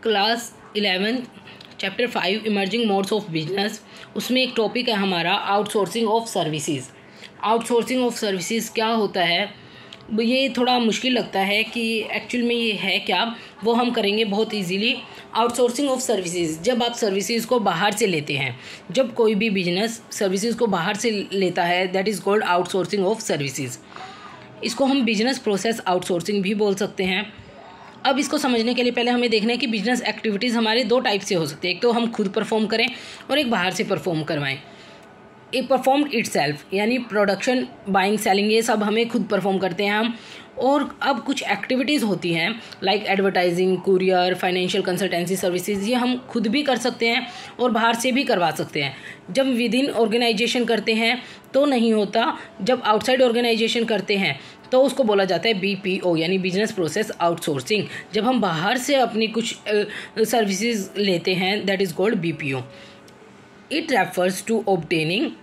Class 11 chapter 5 emerging modes of business, उसमें एक topic है हमारा outsourcing of services. Outsourcing of services क्या होता है, ये थोड़ा मुश्किल लगता है कि एक्चुअल में ये है क्या, वो हम करेंगे बहुत इजीली। आउटसोर्सिंग ऑफ सर्विसेज, जब आप सर्विसेज को बाहर से लेते हैं, जब कोई भी बिजनेस सर्विसेज को बाहर से लेता है, that is called outsourcing of services. इसको हम बिजनेस प्रोसेस आउटसोर्सिंग भी बोल सकते हैं। अब इसको समझने के लिए पहले हमें देखना है कि बिजनेस एक्टिविटीज़ हमारे दो टाइप से हो सकती है, एक तो हम खुद परफॉर्म करें और एक बाहर से परफॉर्म करवाएं। एक परफॉर्म इटसेल्फ, यानी प्रोडक्शन, बाइंग, सेलिंग, ये सब हमें खुद परफॉर्म करते हैं हम। और अब कुछ एक्टिविटीज़ होती हैं like advertising, courier, financial consultancy services, ये हम खुद भी कर सकते हैं और बाहर से भी करवा सकते हैं। जब विद इन ऑर्गेनाइजेशन करते हैं तो नहीं होता, जब आउटसाइड ऑर्गेनाइजेशन करते हैं तो उसको बोला जाता है BPO, यानी बिजनेस प्रोसेस आउटसोर्सिंग। जब हम बाहर से अपनी कुछ सर्विसेज लेते हैं, that is called BPO। It refers to obtaining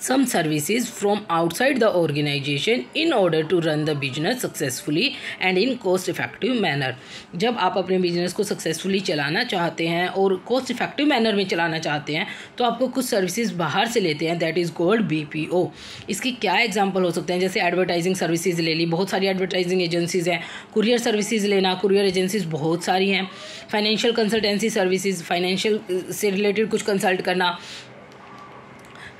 some services from outside the organization in order to run the business successfully and in cost effective manner। जब आप अपने बिजनेस को सक्सेसफुली चलाना चाहते हैं और कॉस्ट इफेक्टिव मैनर में चलाना चाहते हैं तो आपको कुछ सर्विसेज बाहर से लेते हैं, दैट इज़ कॉल्ड BPO। इसकी क्या एग्जांपल हो सकते हैं, जैसे एडवर्टाइजिंग सर्विसेज ले ली, बहुत सारी एडवर्टाइजिंग एजेंसीज हैं। कुरियर सर्विसेज लेना, कुरियर एजेंसीज बहुत सारी हैं। फाइनेंशियल कंसल्टेंसी सर्विसेज, फाइनेंशियल से रिलेटेड कुछ कंसल्ट करना।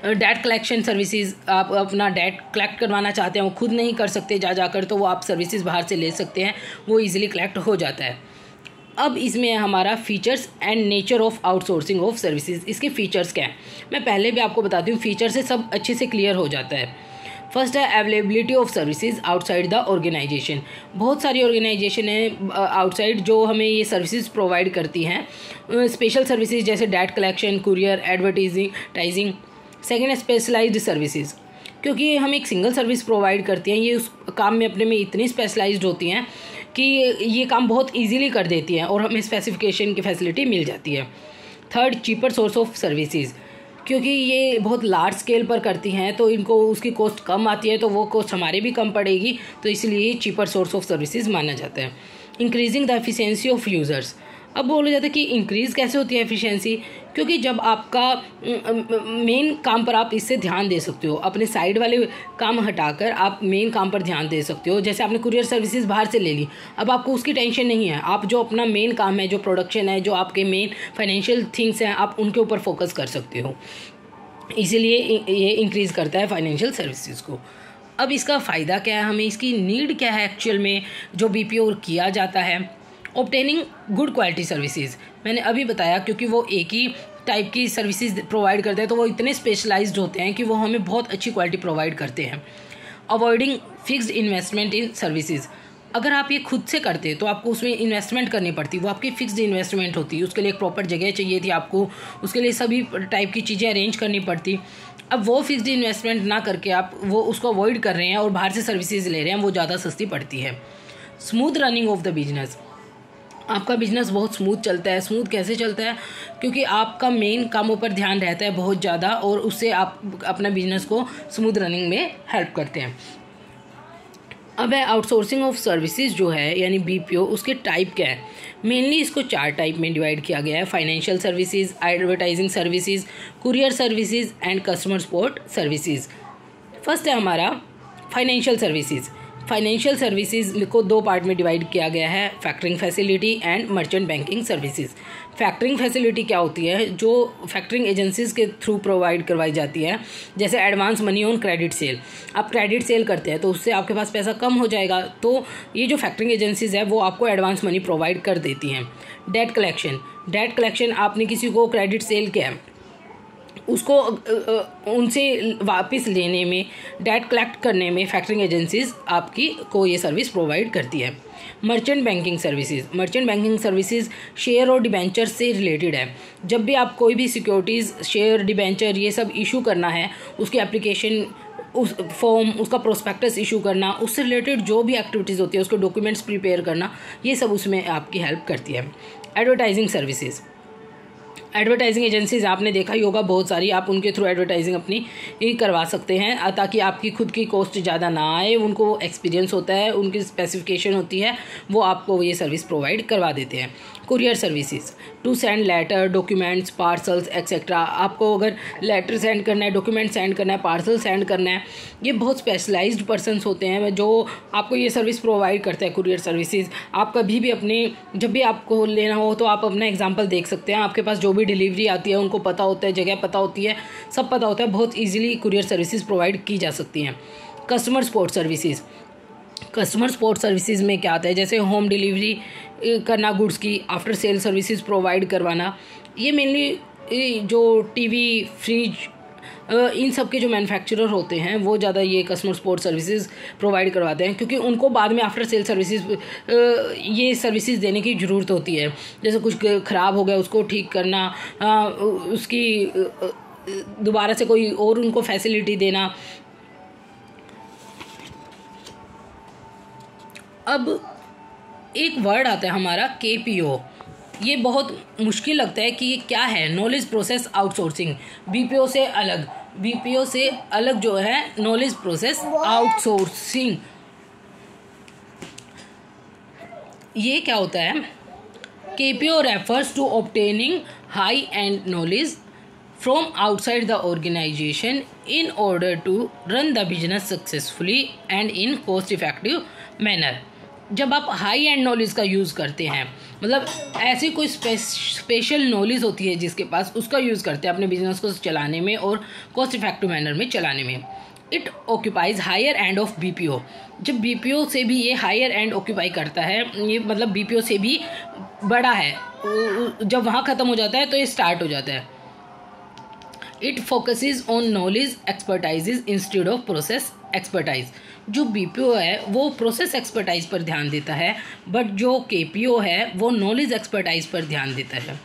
डेट कलेक्शन सर्विसेज, आप अपना डेट कलेक्ट करवाना चाहते हैं, वो खुद नहीं कर सकते जाकर, तो वो आप सर्विसेज बाहर से ले सकते हैं, वो इजीली कलेक्ट हो जाता है। अब इसमें हमारा features and nature of outsourcing of services. इसके फीचर्स क्या हैं, मैं पहले भी आपको बताती हूँ, फीचर से सब अच्छे से क्लियर हो जाता है। फर्स्ट है availability of services outside the organisation. बहुत सारी ऑर्गेनाइजेशन है आउटसाइड जो हमें ये सर्विसेज प्रोवाइड करती हैं, स्पेशल सर्विसेज जैसे debt collection, courier, advertising. Second है स्पेशलाइज्ड सर्विसेज, क्योंकि हम एक सिंगल सर्विस प्रोवाइड करती हैं, ये उस काम में अपने में इतनी स्पेशलाइज्ड होती हैं कि ये काम बहुत इजीली कर देती हैं और हमें स्पेसिफिकेशन की फैसिलिटी मिल जाती है। Third cheaper source of services, क्योंकि ये बहुत लार्ज स्केल पर करती हैं तो इनको उसकी कॉस्ट कम आती है, तो वो कॉस्ट हमारे भी कम पड़ेगी, तो इसलिए चीपर सोर्स ऑफ सर्विसेज माना जाता है। Increasing the efficiency of users. अब बोला जाता है कि इंक्रीज़ कैसे होती है एफिशिएंसी, क्योंकि जब आपका मेन काम पर आप इससे ध्यान दे सकते हो, अपने साइड वाले काम हटाकर आप मेन काम पर ध्यान दे सकते हो। जैसे आपने कुरियर सर्विसेज बाहर से ले ली, अब आपको उसकी टेंशन नहीं है, आप जो अपना मेन काम है, जो प्रोडक्शन है, जो आपके मेन फाइनेंशियल थिंग्स हैं, आप उनके ऊपर फोकस कर सकते हो। इसीलिए ये इंक्रीज़ करता है फाइनेंशियल सर्विसेज को। अब इसका फ़ायदा क्या है, हमें इसकी नीड क्या है एक्चुअल में जो BPO किया जाता है। ऑब्टेनिंग गुड क्वालिटी सर्विसेज, मैंने अभी बताया, क्योंकि वो एक ही टाइप की सर्विसेज प्रोवाइड करते हैं तो वो इतने स्पेशलाइज्ड होते हैं कि वो हमें बहुत अच्छी क्वालिटी प्रोवाइड करते हैं। अवॉइडिंग फिक्स्ड इन्वेस्टमेंट इन सर्विसेज, अगर आप ये खुद से करते तो आपको उसमें इन्वेस्टमेंट करनी पड़ती, वो आपकी फिक्स्ड इन्वेस्टमेंट होती, उसके लिए एक प्रॉपर जगह चाहिए थी आपको, उसके लिए सभी टाइप की चीज़ें अरेंज करनी पड़ती। अब वो फिक्स्ड इन्वेस्टमेंट ना करके आप वो उसको अवॉइड कर रहे हैं और बाहर से सर्विसेज ले रहे हैं, वो ज़्यादा सस्ती पड़ती है। Smooth running of the business, आपका बिजनेस बहुत स्मूथ चलता है। स्मूथ कैसे चलता है, क्योंकि आपका मेन कामों पर ध्यान रहता है बहुत ज़्यादा और उससे आप अपना बिजनेस को स्मूथ रनिंग में हेल्प करते हैं। अब है आउटसोर्सिंग ऑफ सर्विसेज जो है यानी BPO, उसके टाइप क्या है। मेनली इसको 4 टाइप में डिवाइड किया गया है, financial services, advertising services, courier services and customer support services. First है हमारा फाइनेंशियल सर्विसेज। फाइनेंशियल सर्विसेज को 2 पार्ट में डिवाइड किया गया है, factoring facility and merchant banking services. Factoring facility क्या होती है, जो फैक्टरिंग एजेंसीज के थ्रू प्रोवाइड करवाई जाती है, जैसे advance money on credit sale. आप क्रेडिट सेल करते हैं तो उससे आपके पास पैसा कम हो जाएगा, तो ये जो फैक्टरिंग एजेंसीज है वो आपको एडवांस मनी प्रोवाइड कर देती हैं। डेट कलेक्शन, डेट कलेक्शन आपने किसी को क्रेडिट सेल किया, उसको उनसे वापस लेने में, डेट कलेक्ट करने में फैक्टरिंग एजेंसीज आपकी को ये सर्विस प्रोवाइड करती है। Merchant banking services, merchant banking services share और डिबेंचर से रिलेटेड है। जब भी आप कोई भी सिक्योरिटीज़, शेयर, डिबेंचर ये सब इशू करना है, उसकी एप्लीकेशन, उस फॉर्म, उसका प्रोस्पेक्टस इशू करना, उससे रिलेटेड जो भी एक्टिविटीज़ होती है, उसके डॉक्यूमेंट्स प्रिपेयर करना, ये सब उसमें आपकी हेल्प करती है। एडवर्टाइजिंग सर्विसेज, एडवर्टाइजिंग एजेंसीज आपने देखा ही होगा बहुत सारी, आप उनके थ्रू एडवर्टाइजिंग अपनी करवा सकते हैं ताकि आपकी खुद की कॉस्ट ज़्यादा ना आए। उनको एक्सपीरियंस होता है, उनकी स्पेसिफिकेशन होती है, वो आपको ये सर्विस प्रोवाइड करवा देते हैं। Courier services to send letter, documents, parcels etcetera. आपको अगर लेटर सेंड करना है, डॉक्यूमेंट सेंड करना है, पार्सल सेंड करना है, ये बहुत स्पेशलाइज्ड पर्सन्स होते हैं जो आपको ये सर्विस प्रोवाइड करते हैं कुरियर सर्विसेज। आप कभी भी अपने जब भी आपको लेना हो तो आप अपना एग्जांपल देख सकते हैं। आपके पास जो भी डिलीवरी आती है उनको पता होता है, जगह पता होती है, सब पता होता है, बहुत ईजिली कुरियर सर्विसेज प्रोवाइड की जा सकती हैं। Customer support services, customer support services में क्या आता है, जैसे होम डिलीवरी करना गुड्स की, आफ्टर सेल सर्विसेज प्रोवाइड करवाना। ये मेनली जो टीवी, फ्रिज, इन सब के जो मैन्युफैक्चरर होते हैं वो ज़्यादा ये कस्टमर सपोर्ट सर्विसेज प्रोवाइड करवाते हैं, क्योंकि उनको बाद में आफ्टर सेल सर्विसेज ये सर्विसेज देने की ज़रूरत होती है। जैसे कुछ ख़राब हो गया उसको ठीक करना, उसकी दोबारा से कोई और उनको फैसिलिटी देना। अब एक वर्ड आता है हमारा KPO। ये बहुत मुश्किल लगता है कि ये क्या है। नॉलेज प्रोसेस आउटसोर्सिंग, BPO से अलग, BPO से अलग जो है नॉलेज प्रोसेस आउटसोर्सिंग। ये क्या होता है? KPO refers to obtaining high end knowledge from outside the organisation in order to run the business successfully and in cost effective manner. जब आप हाई एंड नॉलेज का यूज़ करते हैं, मतलब ऐसी कोई स्पेशल नॉलेज होती है जिसके पास, उसका यूज़ करते हैं अपने बिजनेस को चलाने में और कॉस्ट इफेक्टिव मैनर में चलाने में। It occupies higher end of BPO। जब BPO से भी ये हायर एंड ऑक्यूपाई करता है, ये मतलब BPO से भी बड़ा है, जब वहाँ ख़त्म हो जाता है तो ये स्टार्ट हो जाता है। It focuses on knowledge expertise instead of process expertise. जो BPO है वो प्रोसेस एक्सपर्टाइज पर ध्यान देता है, बट जो KPO है वो नॉलेज एक्सपर्टाइज पर ध्यान देता है।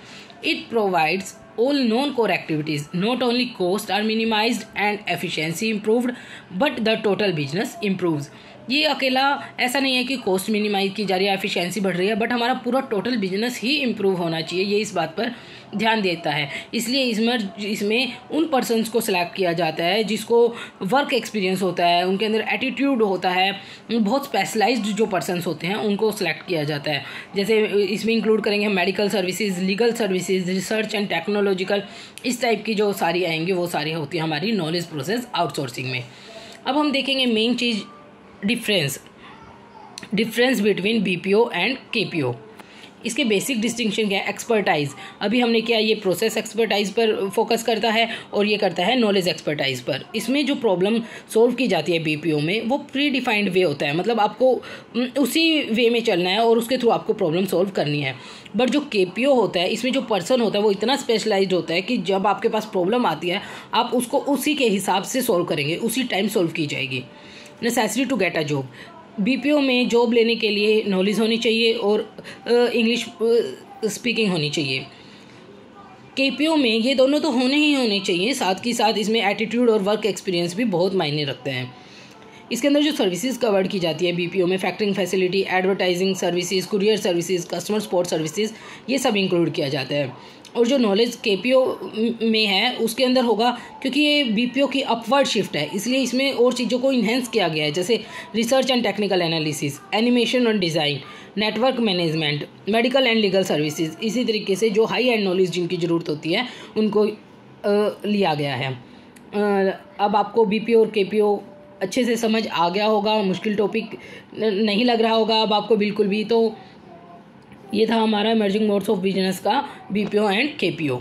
It provides all non-core activities, not only costs are minimized and efficiency improved but the total business improves। ये अकेला ऐसा नहीं है कि कॉस्ट मिनिमाइज की जा रही है, एफिशिएंसी बढ़ रही है, बट हमारा पूरा टोटल बिजनेस ही इम्प्रूव होना चाहिए, ये इस बात पर ध्यान देता है। इसलिए इसमें उन पर्सन्स को सिलेक्ट किया जाता है जिसको वर्क एक्सपीरियंस होता है, उनके अंदर एटीट्यूड होता है, बहुत स्पेशलाइज्ड जो पर्सन्स होते हैं उनको सिलेक्ट किया जाता है। जैसे इसमें इंक्लूड करेंगे medical services, legal services, research and technological, इस टाइप की जो सारी आएंगी वो सारी होती है हमारी नॉलेज प्रोसेस आउटसोर्सिंग में। अब हम देखेंगे main cheese difference between BPO and KPO। इसके बेसिक डिस्टिंक्शन क्या है? एक्सपर्टाइज, अभी हमने किया, ये प्रोसेस एक्सपर्टाइज पर फोकस करता है और ये करता है नॉलेज एक्सपर्टाइज पर। इसमें जो प्रॉब्लम सोल्व की जाती है BPO में वो प्री डिफाइंड वे होता है, मतलब आपको उसी वे में चलना है और उसके थ्रू आपको प्रॉब्लम सोल्व करनी है। बट जो KPO होता है, इसमें जो पर्सन होता है वो इतना स्पेशलाइज्ड होता है कि जब आपके पास प्रॉब्लम आती है आप उसको उसी के हिसाब से सोल्व करेंगे, उसी टाइम सोल्व की जाएगी। Necessity to get a job, BPO में जॉब लेने के लिए नॉलेज होनी चाहिए और इंग्लिश स्पीकिंग होनी चाहिए। KPO में ये दोनों तो होने चाहिए, साथ ही साथ इसमें एटीट्यूड और वर्क एक्सपीरियंस भी बहुत मायने रखते हैं। इसके अंदर जो सर्विसेज कवर्ड की जाती है BPO में, factoring facility, advertising services, courier services, customer support services, ये सब इंक्लूड किया जाता है। और जो नॉलेज KPO में है उसके अंदर होगा, क्योंकि ये BPO की अपवर्ड शिफ्ट है, इसलिए इसमें और चीज़ों को इन्हेंस किया गया है, जैसे research and technical analysis, animation और design, network management, medical and legal services. इसी तरीके से जो हाई एंड नॉलेज जिनकी ज़रूरत होती है उनको लिया गया है। अब आपको BPO और KPO अच्छे से समझ आ गया होगा, मुश्किल टॉपिक नहीं लग रहा होगा अब आपको बिल्कुल भी। तो ये था हमारा इमर्जिंग मोड्स ऑफ बिजनेस का BPO एंड KPO।